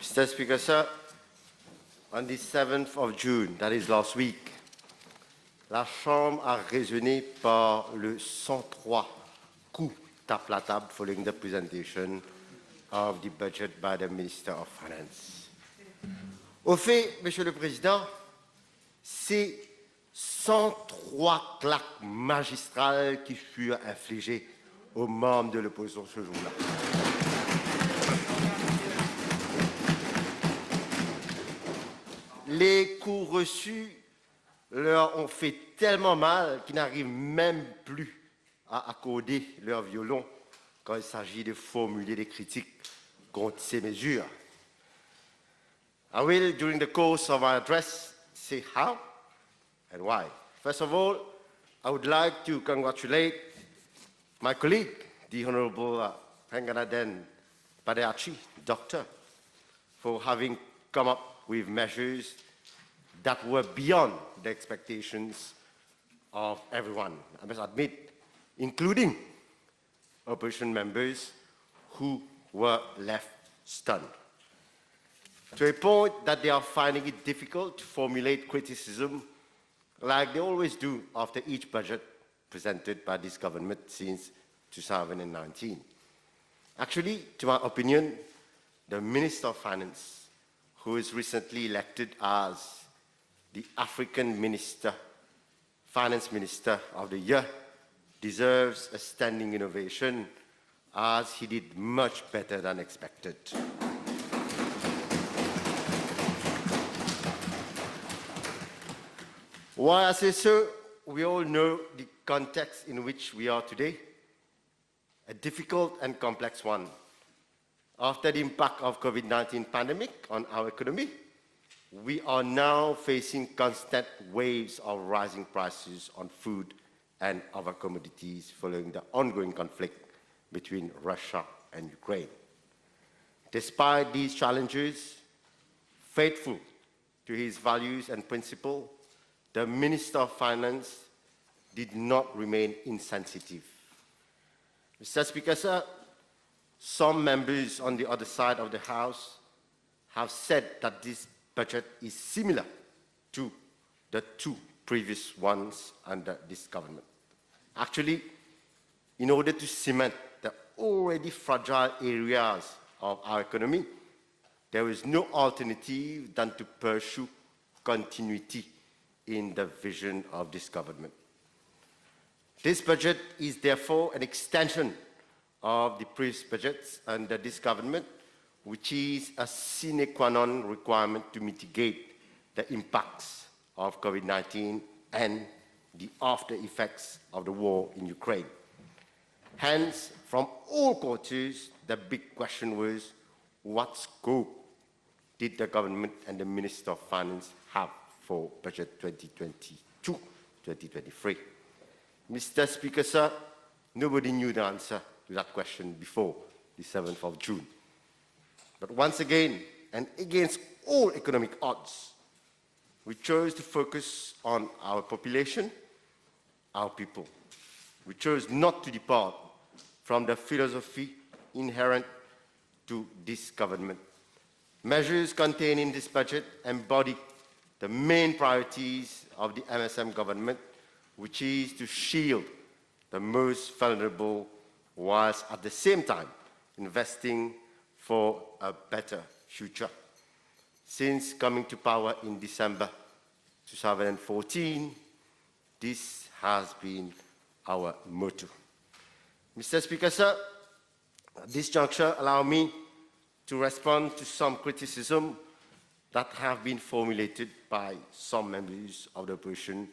Mr. Speaker, sir, on the 7th of June, that is last week, la Chambre a résonné par le 103 coup tape la table following the presentation of the budget by the Minister of Finance. Au fait, Monsieur le Président, c'est 103 claques magistrales qui furent infligées aux membres de l'opposition ce jour-là. Les coups reçus leur ont fait tellement mal qu'ils n'arrivent même plus à accorder leur violon quand il s'agit de formuler des critiques contre ces mesures. I will, during the course of my address, say how and why. First of all, I would like to congratulate my colleague, the Honorable Panganaden Padeachi, doctor, for having come up with measures that were beyond the expectations of everyone, I must admit, including opposition members who were left stunned. To a point that they are finding it difficult to formulate criticism like they always do after each budget presented by this government since 2019. Actually, to my opinion, the Minister of Finance, who is recently elected as the African Minister, Finance Minister of the Year, deserves a standing ovation as he did much better than expected. Why I say so, we all know the context in which we are today, a difficult and complex one. After the impact of COVID-19 pandemic on our economy, we are now facing constant waves of rising prices on food and other commodities following the ongoing conflict between Russia and Ukraine. Despite these challenges, faithful to his values and principles, the Minister of Finance did not remain insensitive. Mr. Speaker, sir, some members on the other side of the House have said that this budget is similar to the two previous ones under this government. Actually, in order to cement the already fragile areas of our economy, there is no alternative than to pursue continuity in the vision of this government. This budget is therefore an extension of the previous budgets under this government, which is a sine qua non requirement to mitigate the impacts of COVID-19 and the after effects of the war in Ukraine. Hence, from all quarters, the big question was, what scope did the government and the Minister of Finance have for budget 2022-2023? Mr. Speaker, sir, nobody knew the answer to that question before the 7th of June. But once again, and against all economic odds, we chose to focus on our population, our people. We chose not to depart from the philosophy inherent to this government. Measures contained in this budget embody the main priorities of the MSM government, which is to shield the most vulnerable whilst at the same time investing for a better future. Since coming to power in December 2014, this has been our motto. Mr. Speaker, sir, at this juncture, allow me to respond to some criticism that have been formulated by some members of the opposition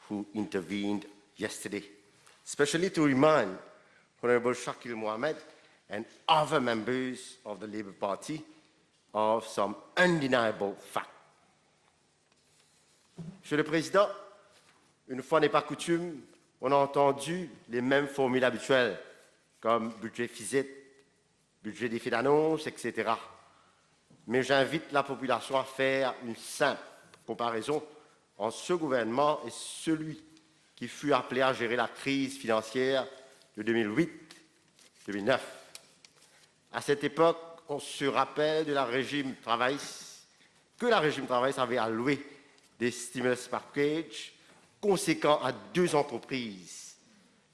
who intervened yesterday, especially to remind Honorable Shakil Mohammed and other members of the Labour Party of some undeniable facts. Monsieur le Président, une fois n'est pas coutume, on a entendu les mêmes formules habituelles, comme budget FISET, budget d'effet d'annonce, etc. Mais j'invite la population à faire une simple comparaison entre ce gouvernement et celui qui fut appelé à gérer la crise financière de 2008-2009. À cette époque, on se rappelle de la régime Travail, que la régime Travail avait alloué des stimulus packages conséquents à 2 entreprises,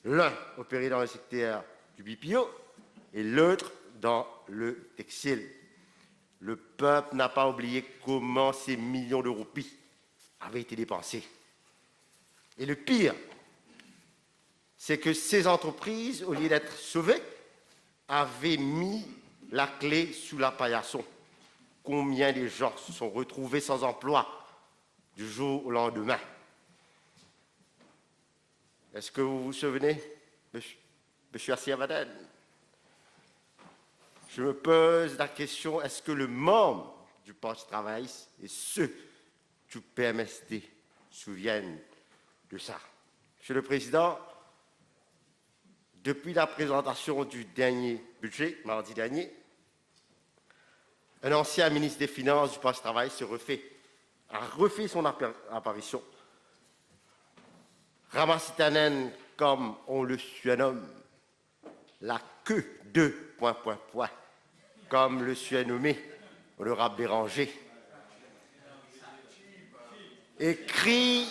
l'un opéré dans le secteur du BPO et l'autre dans le textile. Le peuple n'a pas oublié comment ces millions de roupies avaient été dépensés. Et le pire, c'est que ces entreprises, au lieu d'être sauvées, avaient mis la clé sous la paillasson. Combien de gens se sont retrouvés sans emploi du jour au lendemain? Est-ce que vous vous souvenez, monsieur Assiavaden? Je me pose la question, est-ce que le membre du poste Travail et ceux du PMSD se souviennent de ça? Monsieur le Président, depuis la présentation du dernier budget, mardi dernier, un ancien ministre des Finances du poste Travail a refait son apparition. Ramassitanen, comme on le surnomme, la queue de ... comme le surnommé honorable Béranger, écrit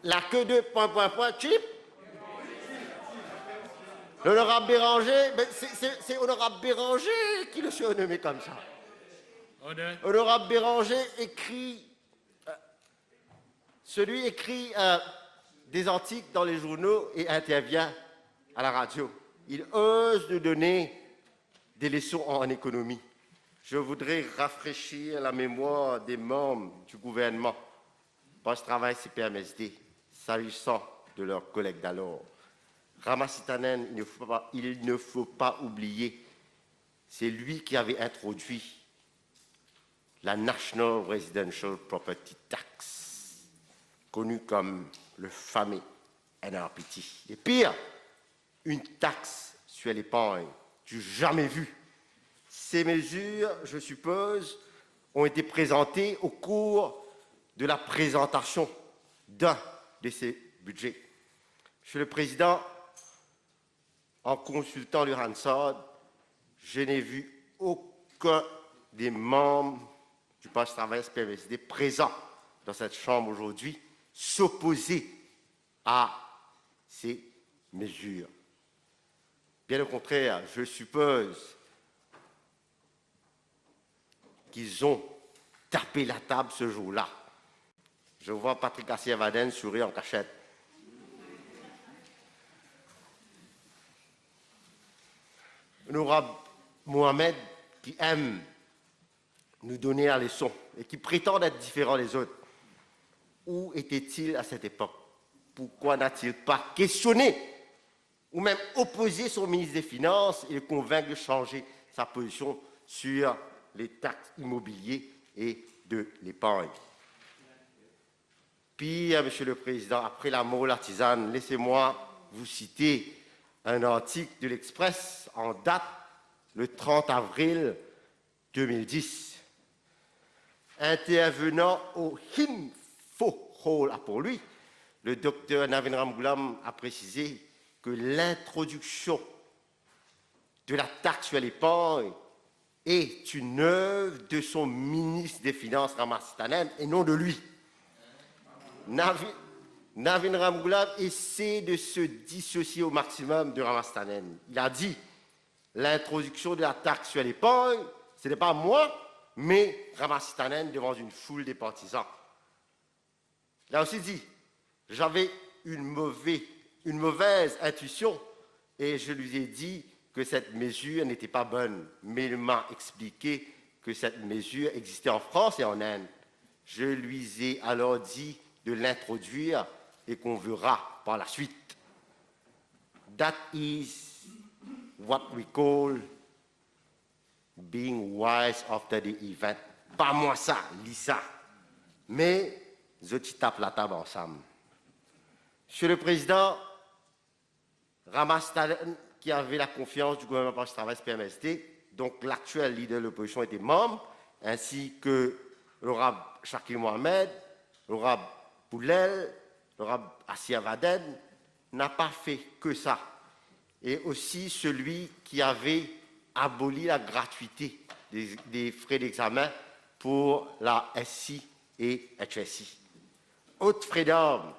la queue de ... chip. L'honorable Béranger, c'est honorable Béranger qui le surnommé comme ça. Honorable Béranger écrit, écrit des articles dans les journaux et intervient à la radio. Il ose nous donner des leçons en économie. Je voudrais rafraîchir la mémoire des membres du gouvernement, post-travail CPMSD, s'agissant de leurs collègues d'alors. Ramassitanen, il ne faut pas oublier, c'est lui qui avait introduit la National Residential Property Tax, connue comme le fameux NRPT. Et pire, une taxe sur l'épargne du jamais vu. Ces mesures, je suppose, ont été présentées au cours de la présentation d'un de ces budgets. Monsieur le Président, en consultant le Hansard, je n'ai vu aucun des membres du poste-travail PMSD présents dans cette Chambre aujourd'hui s'opposer à ces mesures. Bien au contraire, je suppose qu'ils ont tapé la table ce jour-là. Je vois Patrick Assiavaden sourire en cachette. Honorable Mohamed, qui aime nous donner la leçon et qui prétend être différent des autres, où était-il à cette époque? Pourquoi n'a-t-il pas questionné ou même opposé son ministre des Finances et le convaincre de changer sa position sur les taxes immobilières et de l'épargne? Puis, Monsieur le Président, après la mort de la tisane, laissez-moi vous citer un article de l'Express en date le 30 avril 2010. Intervenant au Info Hall pour lui, le docteur Navin Ramgoolam a précisé que l'introduction de la taxe sur l'épargne est une œuvre de son ministre des Finances, Ramassitanen, et non de lui. Navin Ramgoolam essaie de se dissocier au maximum de Ramassitanen. Il a dit l'introduction de la taxe sur l'épargne, ce n'est pas moi, mais Ramassitanen devant une foule de partisans. Il a aussi dit j'avais une mauvaise intuition et je lui ai dit que cette mesure n'était pas bonne, mais il m'a expliqué que cette mesure existait en France et en Inde. Je lui ai alors dit de l'introduire et qu'on verra par la suite. That is what we call being wise after the event. Pas moi ça, lis ça. Mais je tape la table ensemble. Monsieur le Président, Ramassitanen, qui avait la confiance du gouvernement par travail PMSD, donc l'actuel leader de l'opposition était membre, ainsi que l'honorable Shakil Mohamed, l'honorable Poulel, l'honorable Assiavaden, n'a pas fait que ça. Et aussi celui qui avait aboli la gratuité des frais d'examen pour la SI et HSI. Autre frais d'armes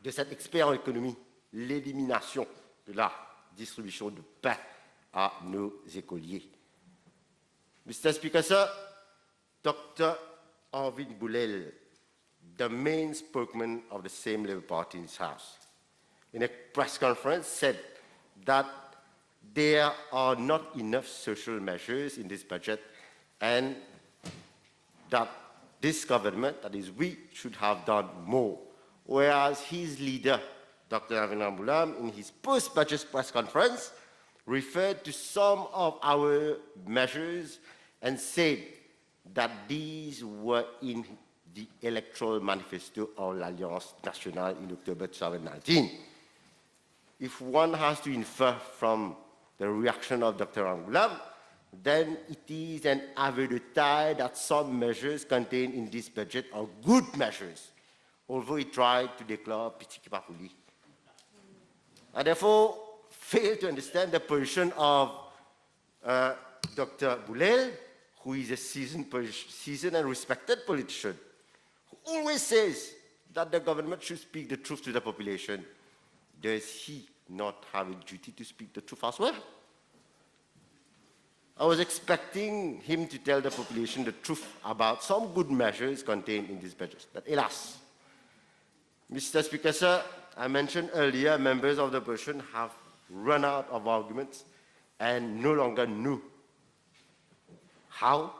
de cet expert en économie, l'élimination de la distribution de pain à nos écoliers. Mr. Speaker, sir, Dr. Arvind Boulel, the main spokesman of the same Labour Party in this House, in a press conference said that there are not enough social measures in this budget and that this government, that is we, should have done more. Whereas his leader, Dr. Arvind Boulel, in his post-budget press conference, referred to some of our measures and said that these were in the electoral manifesto of l'Alliance Nationale in October 2019. If one has to infer from the reaction of Dr. Angulam, then it is an aveu de taille that some measures contained in this budget are good measures, although he tried to declare petit qui papuli. I therefore fail to understand the position of Dr. Boulel, who is a seasoned and respected politician, who always says that the government should speak the truth to the population. Does he not have a duty to speak the truth as well? I was expecting him to tell the population the truth about some good measures contained in this budget, but hélas. Mr. Speaker, sir, I mentioned earlier members of the opposition have run out of arguments and no longer knew how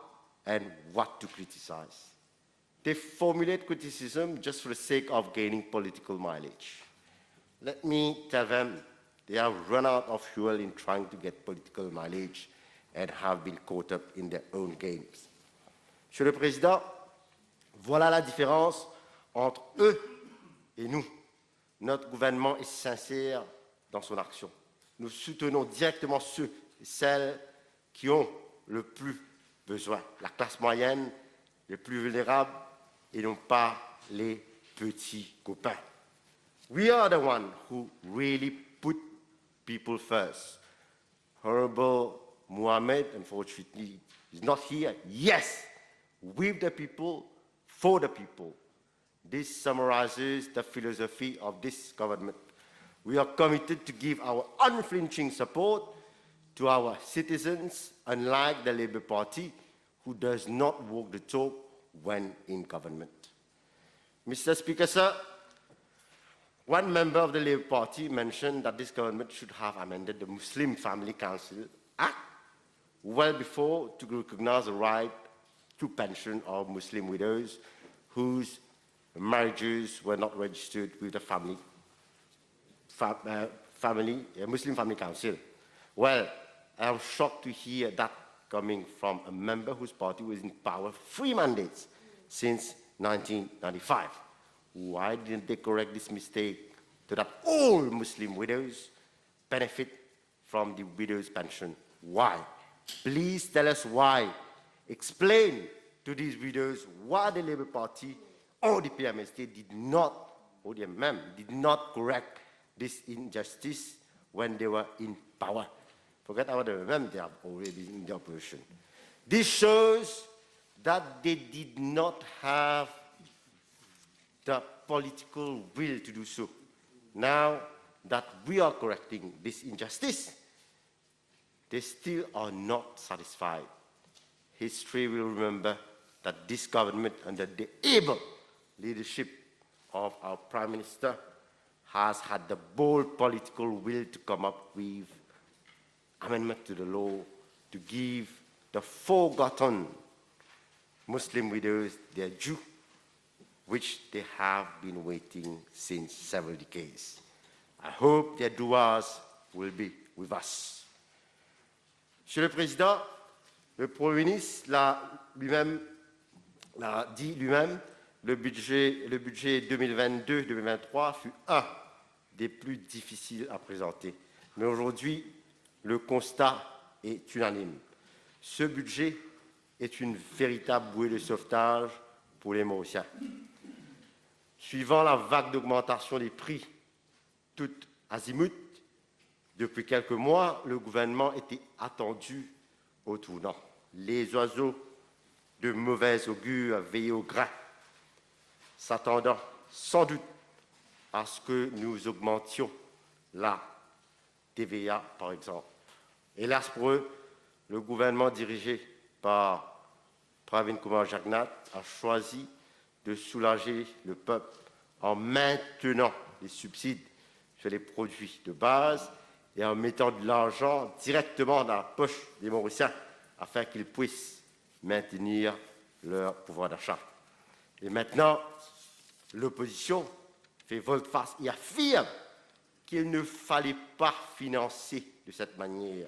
and what to criticize. They formulate criticism just for the sake of gaining political mileage. Let me tell them they have run out of fuel in trying to get political mileage and have been caught up in their own games. Monsieur le Président, voilà la différence entre eux et nous. Notre gouvernement est sincère dans son action. Nous soutenons directement ceux et celles qui ont le plus besoin, la classe moyenne, les plus vulnérables, et non pas les petits copains. We are the ones who really put people first. Honorable Mohammed, unfortunately, is not here. Yes, with the people, for the people. This summarizes the philosophy of this government. We are committed to give our unflinching support to our citizens, unlike the Labour Party, who does not walk the talk when in government. Mr. Speaker, sir, one member of the Labour Party mentioned that this government should have amended the Muslim Family Council Act well before to recognize the right to pension of Muslim widows whose marriages were not registered with the Muslim Family Council. Well, I am shocked to hear that coming from a member whose party was in power 3 mandates since 1995. Why didn't they correct this mistake so that all Muslim widows benefit from the widow's pension? Why? Please tell us why. Explain to these widows why the Labour Party or the PMST did not, or the MM, did not correct this injustice when they were in power. Forget about the MM, they are already in the opposition. This shows that they did not have the political will to do so. Now that we are correcting this injustice, they still are not satisfied. History will remember that this government, under the able leadership of our Prime Minister, has had the bold political will to come up with amendment to the law to give the forgotten Muslim widows their due, which they have been waiting since several decades. I hope their duas will be with us. Monsieur le Président, le Premier ministre l'a dit lui-même, le budget 2022-2023 fut un des plus difficiles à présenter. Mais aujourd'hui, le constat est unanime. Ce budget est une véritable bouée de sauvetage pour les Mauriciens. Suivant la vague d'augmentation des prix, tout azimut, Depuis quelques mois, le gouvernement était attendu au tournant. Les oiseaux de mauvais augure veillaient au grain, s'attendant sans doute à ce que nous augmentions la TVA, par exemple. Hélas pour eux, le gouvernement dirigé par Pravin Kumar Jagnat a choisi de soulager le peuple en maintenant les subsides sur les produits de base et en mettant de l'argent directement dans la poche des Mauriciens afin qu'ils puissent maintenir leur pouvoir d'achat. Et maintenant, l'opposition fait volte-face et affirme qu'il ne fallait pas financer de cette manière.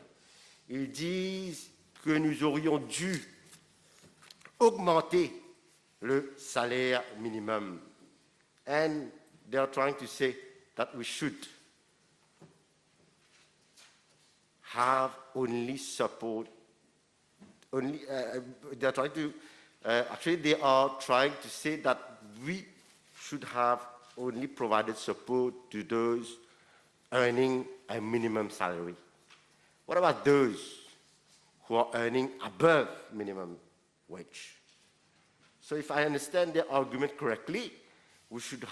Ils disent que nous aurions dû augmenter le salaire minimum. And they are trying to say that we should have only support, they are trying to, actually they are trying to say that we should have only provided support to those earning a minimum salary. What about those who are earning above minimum wage? So if I understand their argument correctly, we should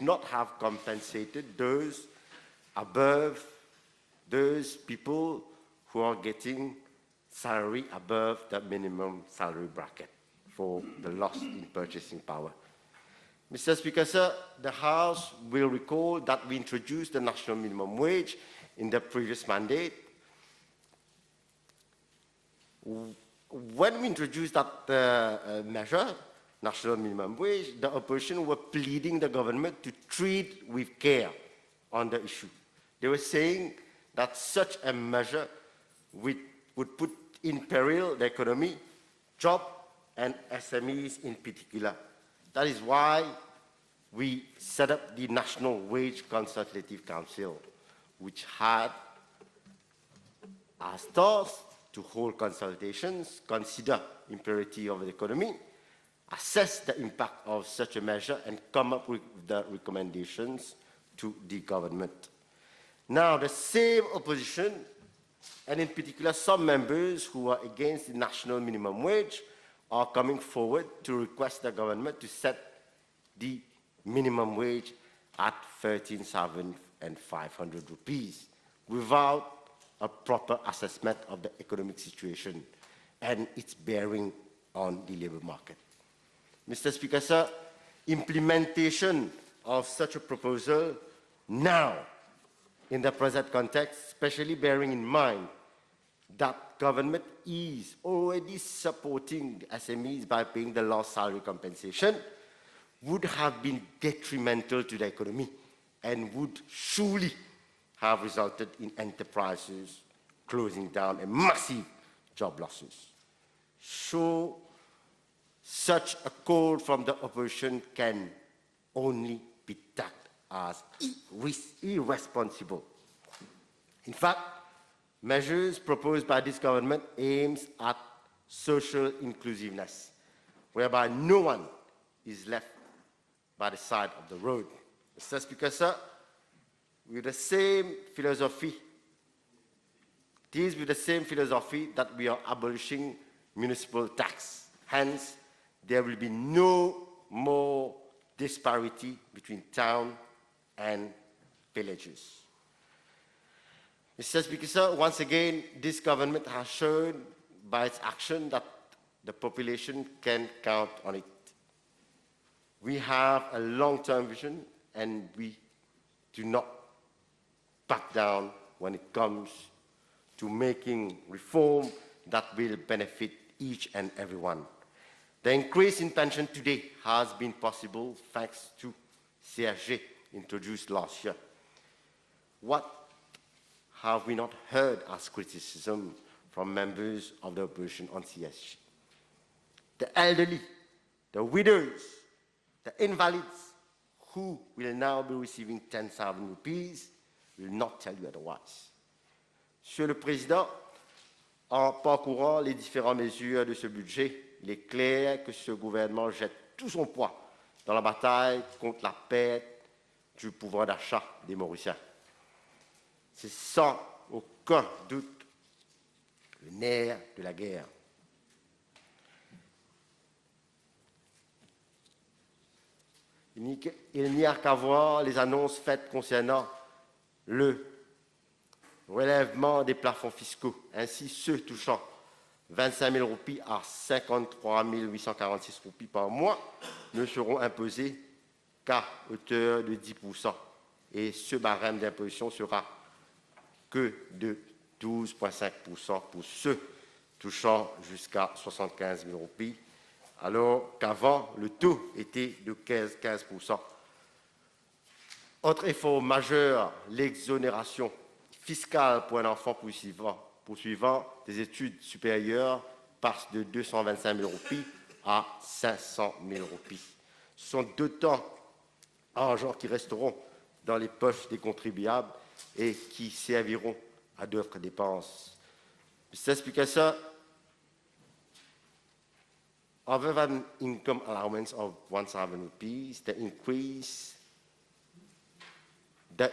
not have compensated those above, those people who are getting salary above the minimum salary bracket for the loss in purchasing power. Mr. Speaker, sir, the House will recall that we introduced the national minimum wage in the previous mandate. When we introduced that measure, national minimum wage, the opposition were pleading the government to treat with care on the issue. They were saying that such a measure would put in peril the economy, jobs, and SMEs in particular. That is why we set up the National Wage Consultative Council, which had as task to hold consultations, consider imperative of the economy, assess the impact of such a measure, and come up with the recommendations to the government. Now, the same opposition, and in particular some members who are against the national minimum wage, are coming forward to request the government to set the minimum wage at 13,500 rupees without a proper assessment of the economic situation and its bearing on the labor market. Mr. Speaker, sir, implementation of such a proposal now in the present context, especially bearing in mind that government is already supporting SMEs by paying the lost salary compensation, would have been detrimental to the economy and would surely have resulted in enterprises closing down and massive job losses. So, such a call from the opposition can only be tagged as irresponsible. In fact, measures proposed by this government aims at social inclusiveness, whereby no one is left by the side of the road. Mr. Speaker, sir, with the same philosophy, it is with the same philosophy that we are abolishing municipal tax. Hence, there will be no more disparity between town and villages. Mr. Speaker, sir, once again, this government has shown by its action that the population can count on it. We have a long-term vision and we do not back down when it comes to making reform that will benefit each and everyone. The increase in pension today has been possible thanks to CSG introduced last year. What have we not heard as criticism from members of the opposition on CSG? The elderly, the widows, the invalids who will now be receiving 10,000 rupees will not tell you otherwise. Monsieur le Président, en parcourant les différentes mesures de ce budget, il est clair que ce gouvernement jette tout son poids dans la bataille contre la perte du pouvoir d'achat des Mauriciens. C'est sans aucun doute le nerf de la guerre. Il n'y a qu'à voir les annonces faites concernant le relèvement des plafonds fiscaux, ainsi ceux touchant 25 000 roupies à 53 846 roupies par mois ne seront imposés qu'à hauteur de 10%. Et ce barème d'imposition sera que de 12,5% pour ceux touchant jusqu'à 75 000 roupies, alors qu'avant, le taux était de 15%. Autre effort majeur, l'exonération fiscale pour un enfant poursuivant des études supérieures passe de 225 000 roupies à 500 000 roupies. Ce sont d'autant d'argent qui resteront dans les poches des contribuables et qui serviront à d'autres dépenses. Mr. Speaker, sir, other than income allowance of 1,000 rupees, the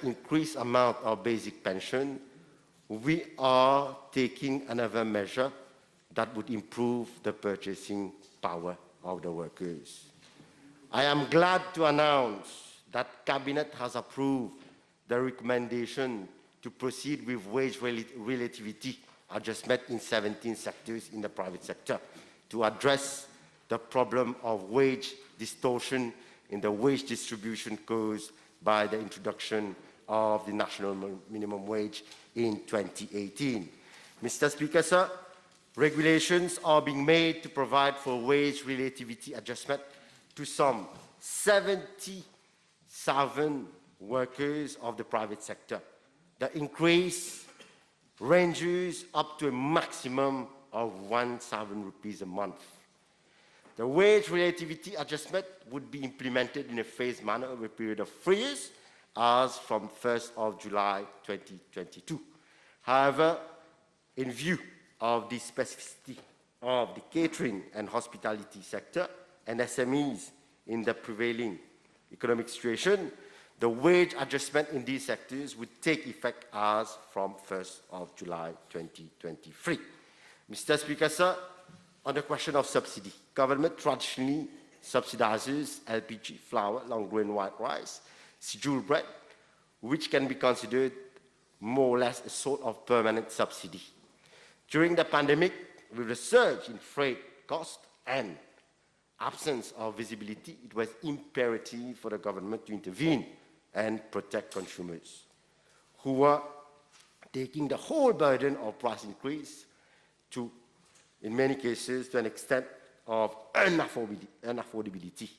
increased amount of basic pension, we are taking another measure that would improve the purchasing power of the workers. I am glad to announce that Cabinet has approved the recommendation to proceed with wage relativity adjustment in 17 sectors in the private sector to address the problem of wage distortion in the wage distribution caused by the introduction of the national minimum wage in 2018. Mr. Speaker, sir, regulations are being made to provide for wage relativity adjustment to some 70,000 workers of the private sector. The increase ranges up to a maximum of 1,000 rupees a month. The wage relativity adjustment would be implemented in a phased manner over a period of 3 years, as from 1st of July 2022. However, in view of the specificity of the catering and hospitality sector and SMEs in the prevailing economic situation, the wage adjustment in these sectors would take effect as from 1st of July 2023. Mr. Speaker, sir, on the question of subsidy, government traditionally subsidizes LPG, flour, long grain white rice, scheduled bread, which can be considered more or less a sort of permanent subsidy. During the pandemic, with the surge in freight cost and absence of visibility, it was imperative for the government to intervene and protect consumers who were taking the whole burden of price increase to, in many cases, to an extent of unaffordability.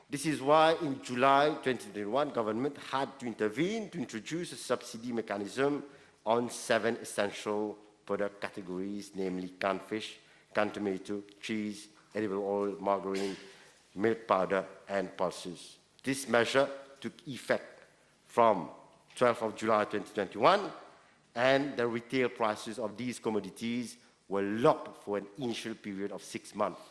This is why in July 2021, government had to intervene to introduce a subsidy mechanism on 7 essential product categories, namely canned fish, canned tomato, cheese, edible oil, margarine, milk powder, and pulses. This measure took effect from 12th of July 2021, and the retail prices of these commodities were locked for an initial period of 6 months.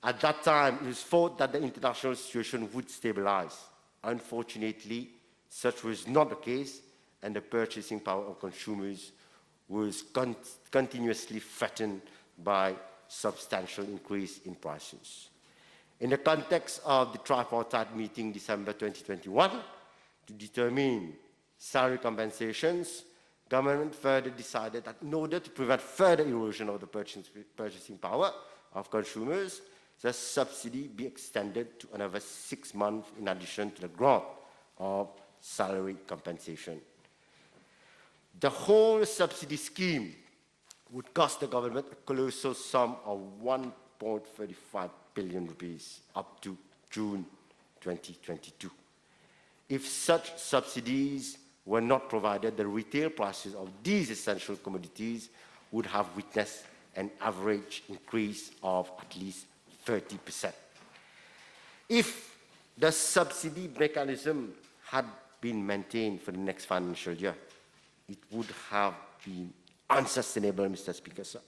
At that time, it was thought that the international situation would stabilize. Unfortunately, such was not the case, and the purchasing power of consumers was continuously threatened by substantial increase in prices. In the context of the tripartite meeting December 2021, to determine salary compensations, government further decided that in order to prevent further erosion of the purchasing power of consumers, the subsidy be extended to another 6 months in addition to the grant of salary compensation. The whole subsidy scheme would cost the government a colossal sum of 1.35 billion rupees up to June 2022. If such subsidies were not provided, the retail prices of these essential commodities would have witnessed an average increase of at least 30%. If the subsidy mechanism had been maintained for the next financial year, it would have been unsustainable, Mr. Speaker, sir.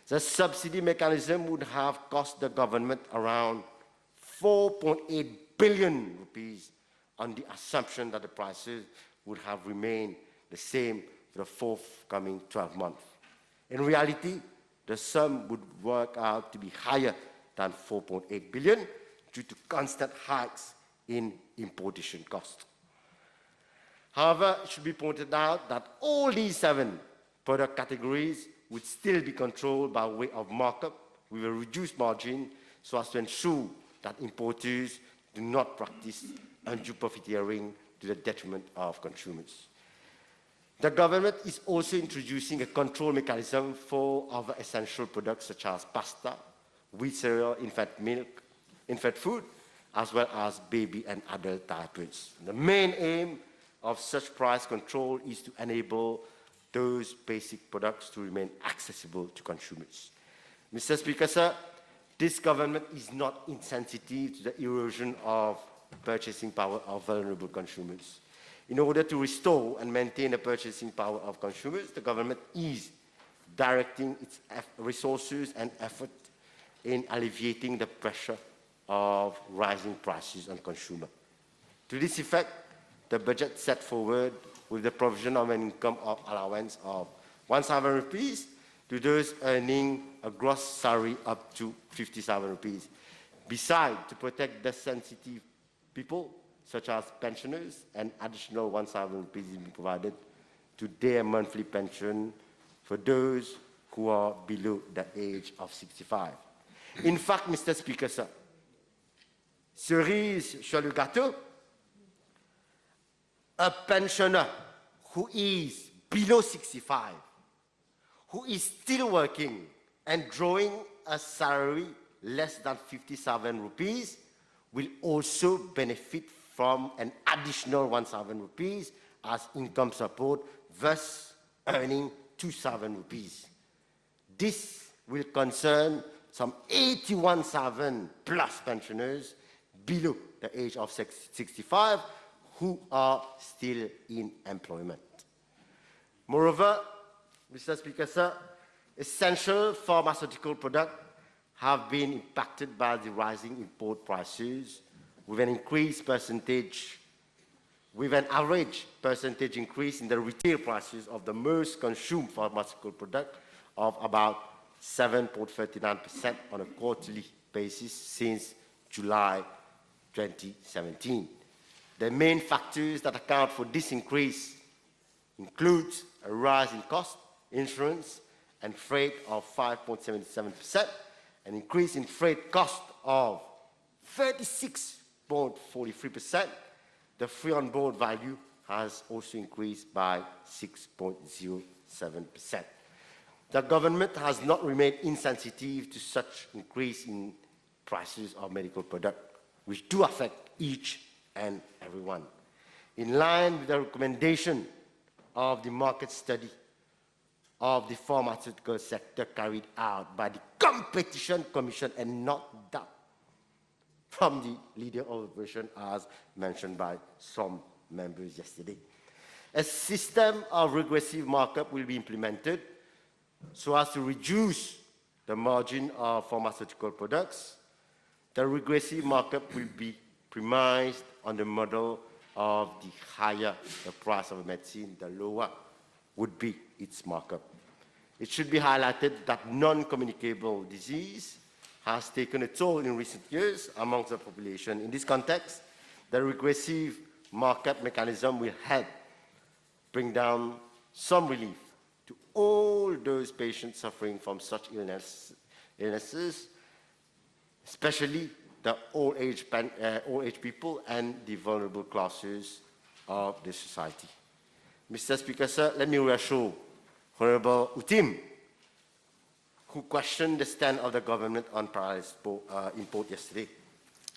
The subsidy mechanism would have cost the government around 4.8 billion rupees on the assumption that the prices would have remained the same for the forthcoming 12 months. In reality, the sum would work out to be higher than 4.8 billion due to constant hikes in importation costs. However, it should be pointed out that all these 7 product categories would still be controlled by way of markup with a reduced margin so as to ensure that importers do not practice undue profiteering to the detriment of consumers. The government is also introducing a control mechanism for other essential products such as pasta, wheat cereal, infant milk, infant food, as well as baby and adult diapers. The main aim of such price control is to enable those basic products to remain accessible to consumers. Mr. Speaker, sir, this government is not insensitive to the erosion of purchasing power of vulnerable consumers. In order to restore and maintain the purchasing power of consumers, the government is directing its resources and effort in alleviating the pressure of rising prices on consumers. To this effect, the budget set forward with the provision of an income of allowance of 1,000 rupees to those earning a gross salary up to 50,000 rupees. Besides, to protect the sensitive people, such as pensioners, an additional 1,000 rupees is being provided to their monthly pension for those who are below the age of 65. In fact, Mr. Speaker, sir, cerise sur le gâteau, a pensioner who is below 65, who is still working and drawing a salary less than 50,000 rupees will also benefit from an additional 1,000 rupees as income support, thus earning 2,000 rupees. This will concern some 81,000 plus pensioners below the age of 65 who are still in employment. Moreover, Mr. Speaker, sir, essential pharmaceutical products have been impacted by the rising import prices with an average percentage increase in the retail prices of the most consumed pharmaceutical product of about 7.39% on a quarterly basis since July 2017. The main factors that account for this increase include a rise in cost, insurance, and freight of 5.77%, an increase in freight cost of 36.43%. The free on board value has also increased by 6.07%. The government has not remained insensitive to such increase in prices of medical products, which do affect each and everyone. In line with the recommendation of the market study of the pharmaceutical sector carried out by the Competition Commission and not that from the leader of opposition as mentioned by some members yesterday. A system of regressive markup will be implemented so as to reduce the margin of pharmaceutical products. The regressive markup will be premised on the model of the higher the price of a medicine, the lower would be its markup. It should be highlighted that non-communicable disease has taken a toll in recent years amongst the population. In this context, the regressive markup mechanism will help bring down some relief to all those patients suffering from such illnesses, especially the old age people and the vulnerable classes of the society. Mr. Speaker, sir, let me reassure Honorable Utim, who questioned the stand of the government on parallel import yesterday.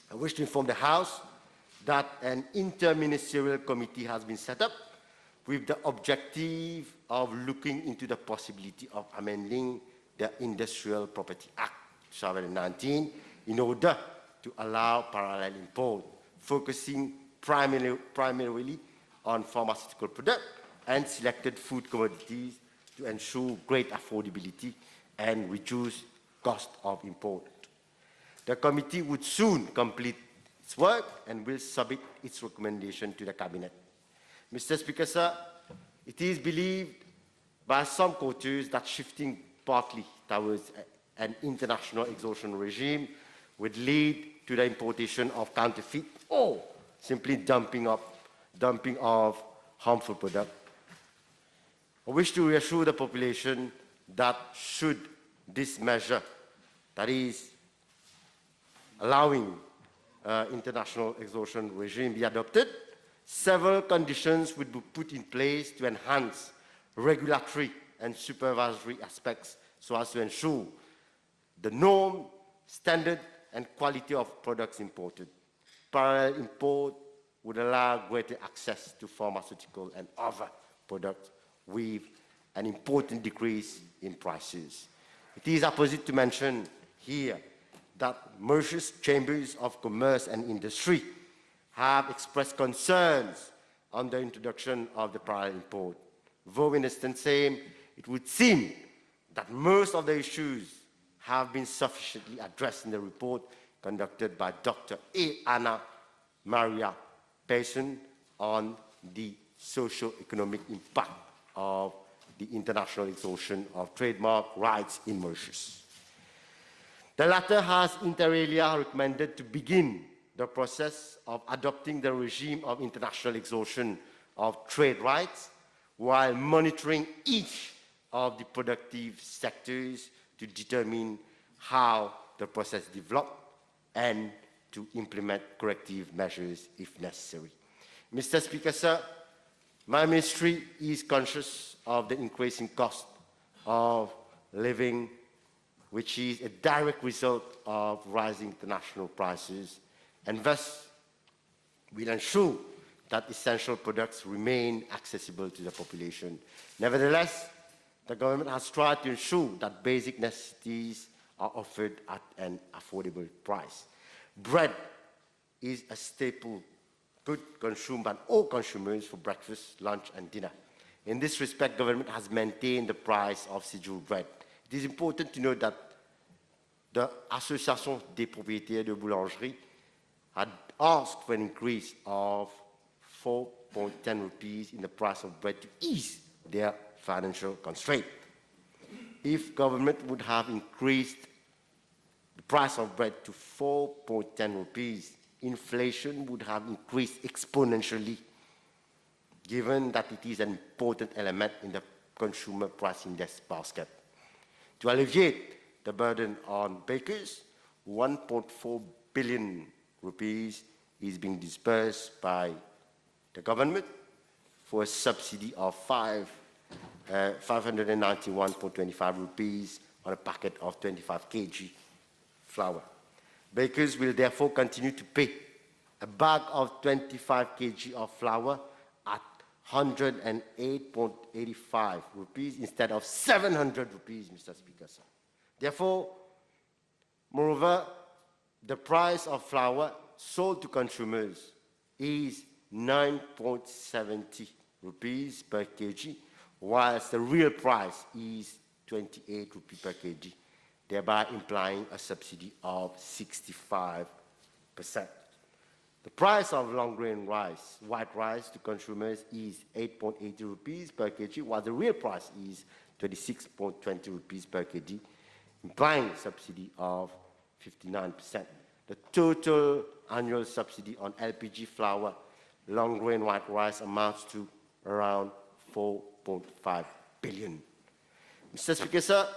I wish to inform the House that an interministerial committee has been set up with the objective of looking into the possibility of amending the Industrial Property Act 2019 in order to allow parallel import, focusing primarily on pharmaceutical products and selected food commodities to ensure great affordability and reduce cost of import. The committee would soon complete its work and will submit its recommendation to the Cabinet. Mr. Speaker, sir, It is believed by some quarters that shifting partly towards an international exhaustion regime would lead to the importation of counterfeit or simply dumping of harmful products. I wish to reassure the population that should this measure, that is, allowing international exhaustion regime be adopted, several conditions would be put in place to enhance regulatory and supervisory aspects so as to ensure the norm, standard, and quality of products imported. Parallel import would allow greater access to pharmaceutical and other products with an important decrease in prices. It is apposite to mention here that Mauritius Chambers of Commerce and Industry have expressed concerns on the introduction of the parallel import. Though in instance same, it would seem that most of the issues have been sufficiently addressed in the report conducted by Dr. Anna Maria Payson on the socio-economic impact of the international exhaustion of trademark rights in Mauritius. The latter has inter alia recommended to begin the process of adopting the regime of international exhaustion of trade rights while monitoring each of the productive sectors to determine how the process develops and to implement corrective measures if necessary. Mr. Speaker, sir, my ministry is conscious of the increasing cost of living, which is a direct result of rising international prices, and thus will ensure that essential products remain accessible to the population. Nevertheless, the government has tried to ensure that basic necessities are offered at an affordable price. Bread is a staple good consumed by all consumers for breakfast, lunch, and dinner. In this respect, government has maintained the price of scheduled bread. It is important to note that the Association des propriétaires de boulangerie had asked for an increase of 4.10 rupees in the price of bread to ease their financial constraint. If government would have increased the price of bread to 4.10 rupees, inflation would have increased exponentially, given that it is an important element in the consumer price index basket. To alleviate the burden on bakers, 1.4 billion rupees is being disbursed by the government for a subsidy of 591.25 rupees on a packet of 25 kg flour. Bakers will therefore continue to pay a bag of 25 kg of flour at 108.85 rupees instead of 700 rupees, Mr. Speaker, sir. Therefore, moreover, the price of flour sold to consumers is 9.70 rupees per kg, whilst the real price is 28 rupees per kg, thereby implying a subsidy of 65%. The price of long-grain rice, white rice, to consumers is 8.80 rupees per kg, while the real price is 26.20 rupees per kg, implying a subsidy of 59%. The total annual subsidy on LPG flour, long-grain white rice amounts to around 4.5 billion. Mr. Speaker, sir,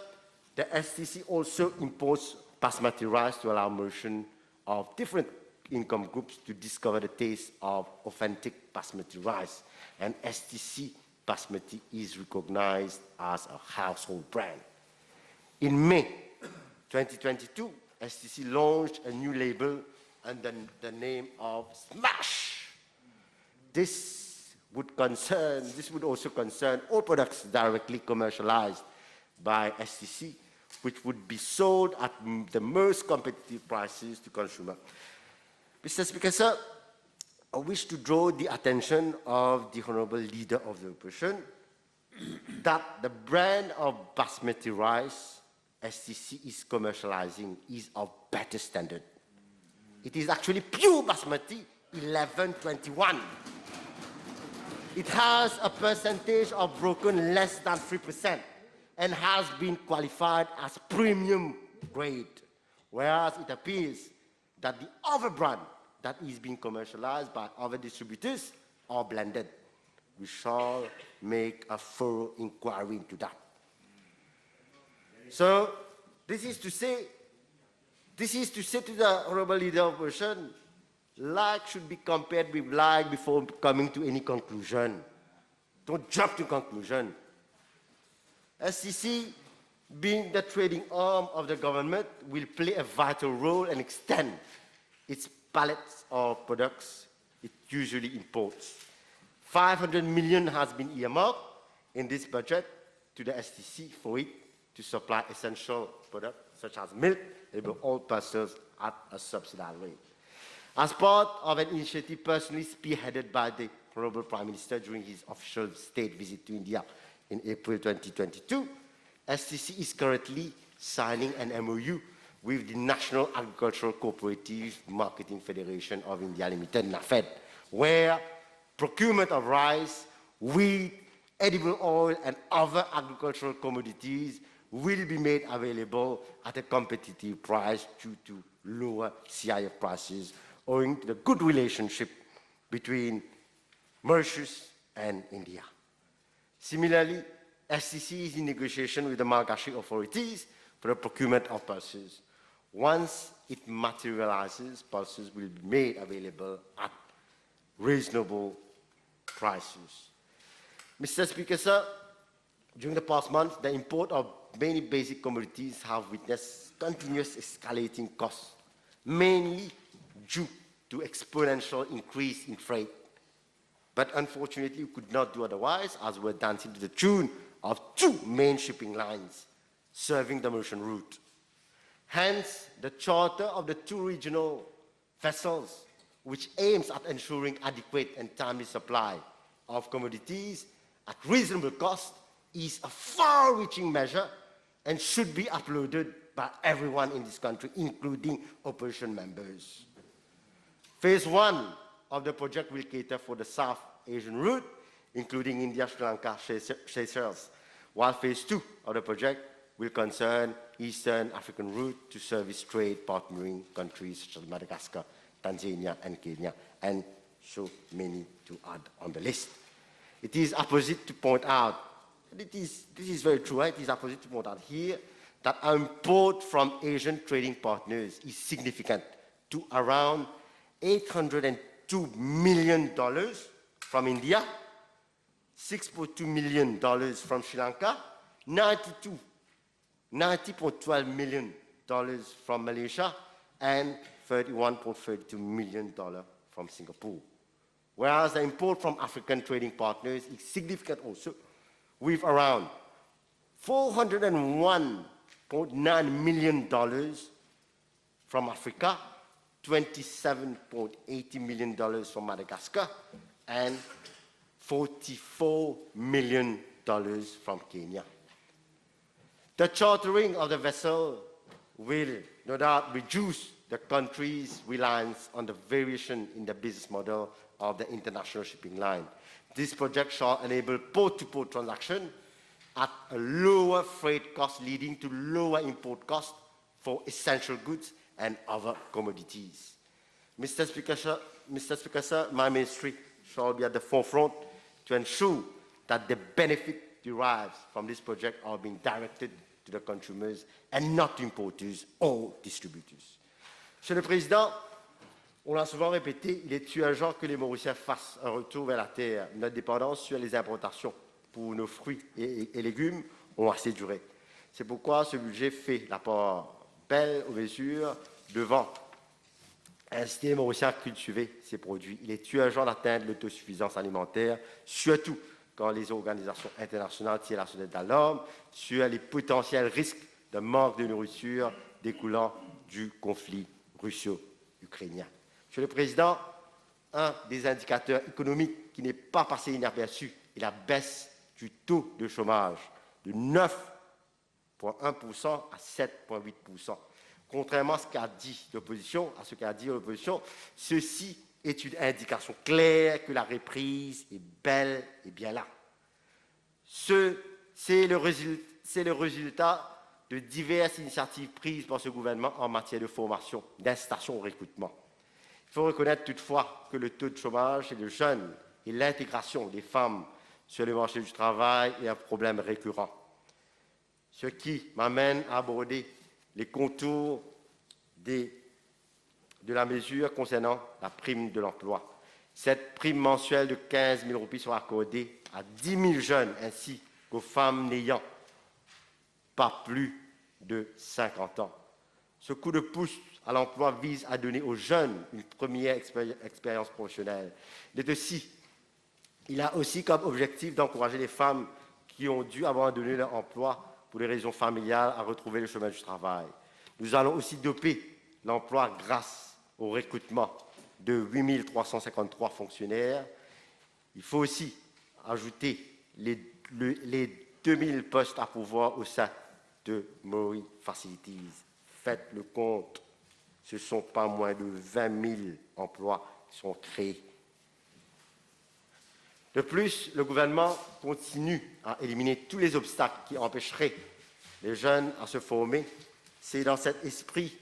the STC also imports basmati rice to allow Mauritians of different income groups to discover the taste of authentic basmati rice, and STC basmati is recognized as a household brand. In May 2022, STC launched a new label under the name of Smash. This would also concern all products directly commercialized by STC, which would be sold at the most competitive prices to consumers. Mr. Speaker, sir, I wish to draw the attention of the Honourable Leader of the Opposition that the brand of basmati rice STC is commercializing is of better standard. It is actually pure basmati 1121. It has a percentage of broken less than 3% and has been qualified as premium grade, whereas it appears that the other brand that is being commercialized by other distributors are blended. We shall make a thorough inquiry into that. So this is to say to the Honourable Leader of the Opposition, like should be compared with like before coming to any conclusion. Don't jump to conclusion. SCC, being the trading arm of the government, will play a vital role and extend its palettes of products it usually imports. 500 million has been earmarked in this budget to the STC for it to supply essential products such as milk and all parcels at a subsidized rate. As part of an initiative personally spearheaded by the Honourable Prime Minister during his official state visit to India in April 2022, STC is currently signing an MOU with the National Agricultural Cooperative Marketing Federation of India Limited, NAFED, where procurement of rice, wheat, edible oil, and other agricultural commodities will be made available at a competitive price due to lower CIF prices, owing to the good relationship between Mauritius and India. Similarly, SCC is in negotiation with the Malagasy authorities for the procurement of pulses. Once it materializes, pulses will be made available at reasonable prices. Mr. Speaker, sir, during the past month, the import of many basic commodities have witnessed continuous escalating costs, mainly due to exponential increase in freight. But unfortunately, we could not do otherwise, as we're dancing to the tune of two main shipping lines serving the Mauritian route. Hence, the charter of the two regional vessels, which aims at ensuring adequate and timely supply of commodities at reasonable cost, is a far-reaching measure and should be uploaded by everyone in this country, including opposition members. Phase 1 of the project will cater for the South Asian route, including India, Sri Lanka, Seychelles, while Phase 2 of the project will concern Eastern African route to service trade partnering countries such as Madagascar, Tanzania, and Kenya, and so many to add on the list. It is apposite to point out, this is very true, right? It is apposite to point out here that our import from Asian trading partners is significant to around $802 million from India, $6.2 million from Sri Lanka, $90.12 million from Malaysia, and $31.32 million from Singapore. Whereas the import from African trading partners is significant also, with around $401.9 million from Africa, $27.80 million from Madagascar, and $44 million from Kenya. The chartering of the vessel will no doubt reduce the country's reliance on the variation in the business model of the international shipping line. This project shall enable port-to-port transaction at a lower freight cost, leading to lower import costs for essential goods and other commodities. Mr. Speaker, sir, my ministry shall be at the forefront to ensure that the benefit derived from this project are being directed to the consumers and not to importers or distributors. Monsieur le Président, on l'a souvent répété, il est urgent que les Mauriciens fassent un retour vers la terre. Notre dépendance sur les importations pour nos fruits et légumes ont assez duré. C'est pourquoi ce budget fait l'apport belle aux mesures devant inciter les Mauriciens à cultiver ces produits. Il est urgent d'atteindre l'autosuffisance alimentaire, surtout quand les organisations internationales tirent la sonnette d'alarme sur les potentiels risques de manque de nourriture découlant du conflit russo-ukrainien. Monsieur le Président, un des indicateurs économiques qui n'est pas passé inaperçu est la baisse du taux de chômage de 9,1% à 7,8%. Contrairement à ce qu'a dit l'opposition, ceci est une indication claire que la reprise est bel et bien là. C'est le résultat de diverses initiatives prises par ce gouvernement en matière de formation, d'incitation au recrutement. Il faut reconnaître toutefois que le taux de chômage chez les jeunes et l'intégration des femmes sur le marché du travail est un problème récurrent. Ce qui m'amène à aborder les contours de la mesure concernant la prime de l'emploi. Cette prime mensuelle de 15 000 roupies sera accordée à 10 000 jeunes ainsi qu'aux femmes n'ayant pas plus de 50 ans. Ce coup de pouce à l'emploi vise à donner aux jeunes une première expérience professionnelle. Il a aussi comme objectif d'encourager les femmes qui ont dû abandonner leur emploi pour des raisons familiales à retrouver le chemin du travail. Nous allons aussi doper l'emploi grâce au recrutement de 8 353 fonctionnaires. Il faut aussi ajouter les 2 000 postes à pourvoir au sein de Mori Facilities. Faites le compte, ce ne sont pas moins de 20 000 emplois qui sont créés. De plus, le gouvernement continue à éliminer tous les obstacles qui empêcheraient les jeunes à se former. C'est dans cet esprit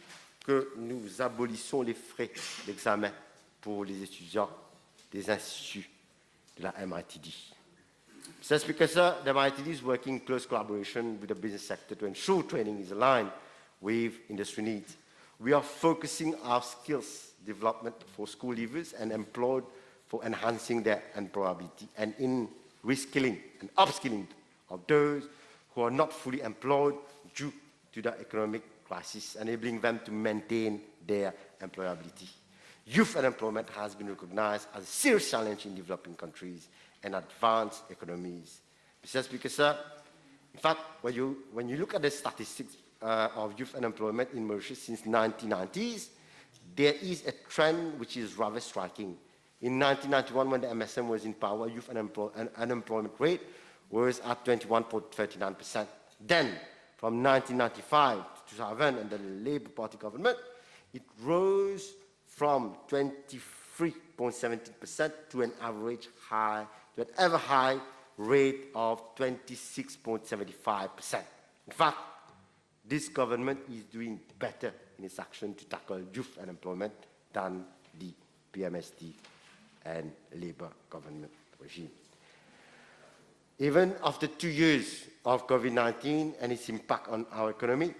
que nous abolissons les frais d'examen pour les étudiants des instituts de la MITD. Mr. Speaker, sir, the MITD is working in close collaboration with the business sector to ensure training is aligned with industry needs. We are focusing our skills development for school leavers and employed for enhancing their employability and in reskilling and upskilling of those who are not fully employed due to the economic crisis, enabling them to maintain their employability. Youth unemployment has been recognized as a serious challenge in developing countries and advanced economies. Mr. Speaker, sir, in fact, when you look at the statistics of youth unemployment in Mauritius since the 1990s, there is a trend which is rather striking. In 1991, when the MSM was in power, youth unemployment rate was at 21.39%. Then, from 1995 to 2000, under the Labour Party government, it rose from 23.17% to an average high, to an ever high rate of 26.75%. In fact, this government is doing better in its action to tackle youth unemployment than the PMSD and Labour government regime. Even after 2 years of COVID-19 and its impact on our economy,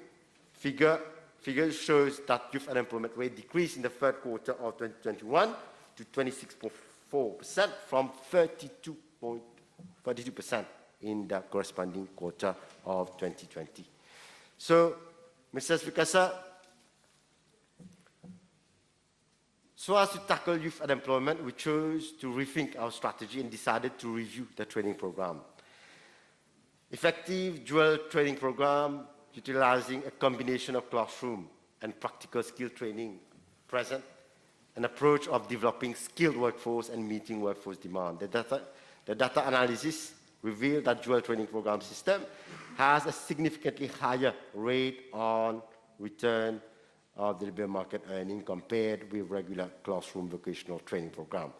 figures shows that youth unemployment rate decreased in the third quarter of 2021 to 26.4% from 32% in the corresponding quarter of 2020. So, Mr. Speaker, sir, so as to tackle youth unemployment, we chose to rethink our strategy and decided to review the training program. Effective dual training program utilizing a combination of classroom and practical skill training present, an approach of developing skilled workforce and meeting workforce demand. The data analysis revealed that dual training program system has a significantly higher rate on return of the labour market earning compared with regular classroom vocational training program.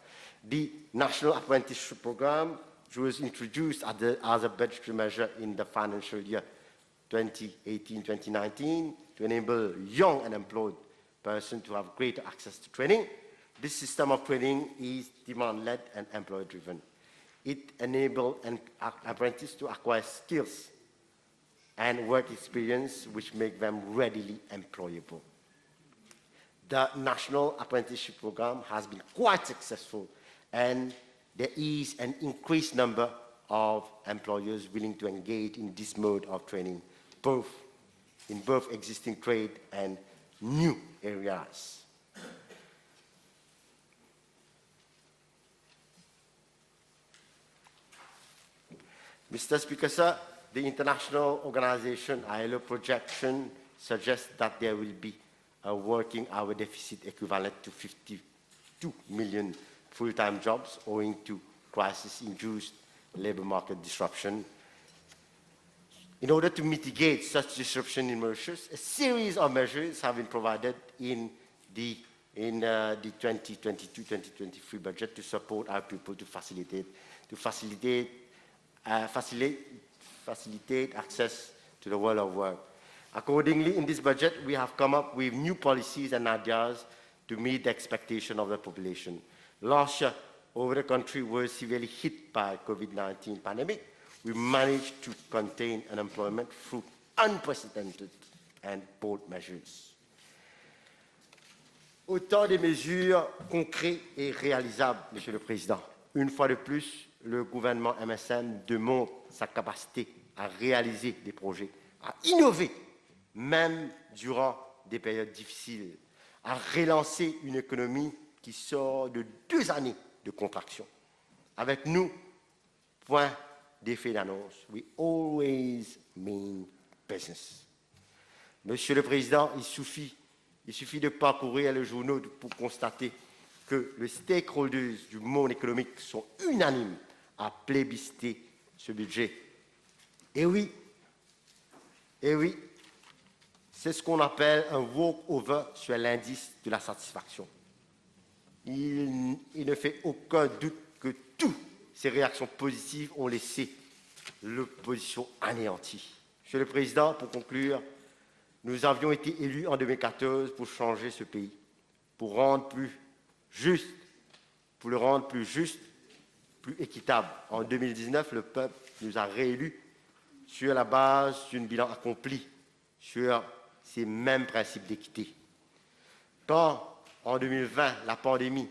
The National Apprenticeship Program, which was introduced as a budgetary measure in the financial year 2018-2019 to enable young unemployed persons to have greater access to training. This system of training is demand-led and employer-driven. It enables an apprentice to acquire skills and work experience which make them readily employable. The National Apprenticeship Program has been quite successful, and there is an increased number of employers willing to engage in this mode of training, in both existing trade and new areas. Mr. Speaker, sir, the international organization ILO projection suggests that there will be a working hour deficit equivalent to 52 million full-time jobs owing to crisis-induced labor market disruption. In order to mitigate such disruption in Mauritius, a series of measures have been provided in the in the 2022-2023 budget to support our people to facilitate access to the world of work. Accordingly, in this budget, we have come up with new policies and ideas to meet the expectation of the population. Last year, over the country was severely hit by COVID-19 pandemic. We managed to contain unemployment through unprecedented and bold measures. Autant de mesures concrètes et réalisables, Monsieur le Président. Une fois de plus, le gouvernement MSM démontre sa capacité à réaliser des projets, à innover, même durant des périodes difficiles, à relancer une économie qui sort de 2 années de contraction. Avec nous, point d'effet d'annonce. We always mean business. Monsieur le Président, il suffit de parcourir les journaux pour constater que les stakeholders du monde économique sont unanimes à plébisciter ce budget. Et oui, c'est ce qu'on appelle un walk-over sur l'indice de la satisfaction. Il ne fait aucun doute que toutes ces réactions positives ont laissé l'opposition anéantie. Monsieur le Président, pour conclure, nous avions été élus en 2014 pour changer ce pays, pour le rendre plus juste, plus équitable. En 2019, le peuple nous a réélus sur la base d'un bilan accompli, sur ces mêmes principes d'équité. Quand, en 2020, la pandémie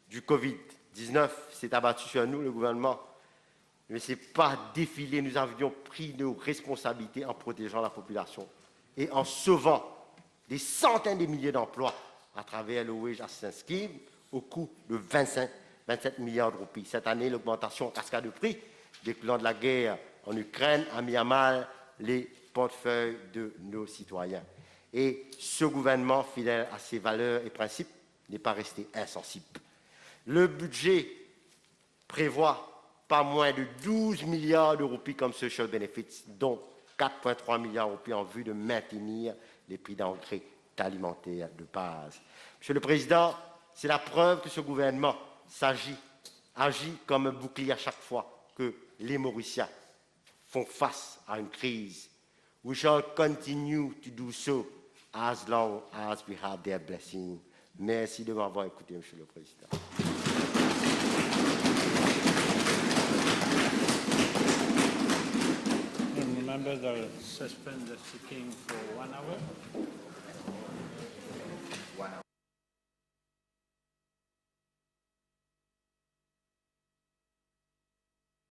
du Covid-19 s'est abattue sur nous, le gouvernement ne s'est pas défilé. Nous avions pris nos responsabilités en protégeant la population et en sauvant des centaines de milliers d'emplois à travers le Wage Assistance Scheme au coût de 27 milliards de roupies. Cette année, l'augmentation en cascade de prix découlant de la guerre en Ukraine a mis à mal les portefeuilles de nos citoyens. Et ce gouvernement, fidèle à ses valeurs et principes, n'est pas resté insensible. Le budget prévoit pas moins de 12 milliards de roupies comme social benefits, dont 4,3 milliards de roupies en vue de maintenir les prix d'engrais alimentaires de base. Monsieur le Président, c'est la preuve que ce gouvernement agit comme un bouclier à chaque fois que les Mauriciens font face à une crise. We shall continue to do so as long as we have their blessing. Merci de m'avoir écouté, Monsieur le Président. Members are suspend the sitting for 1 hour.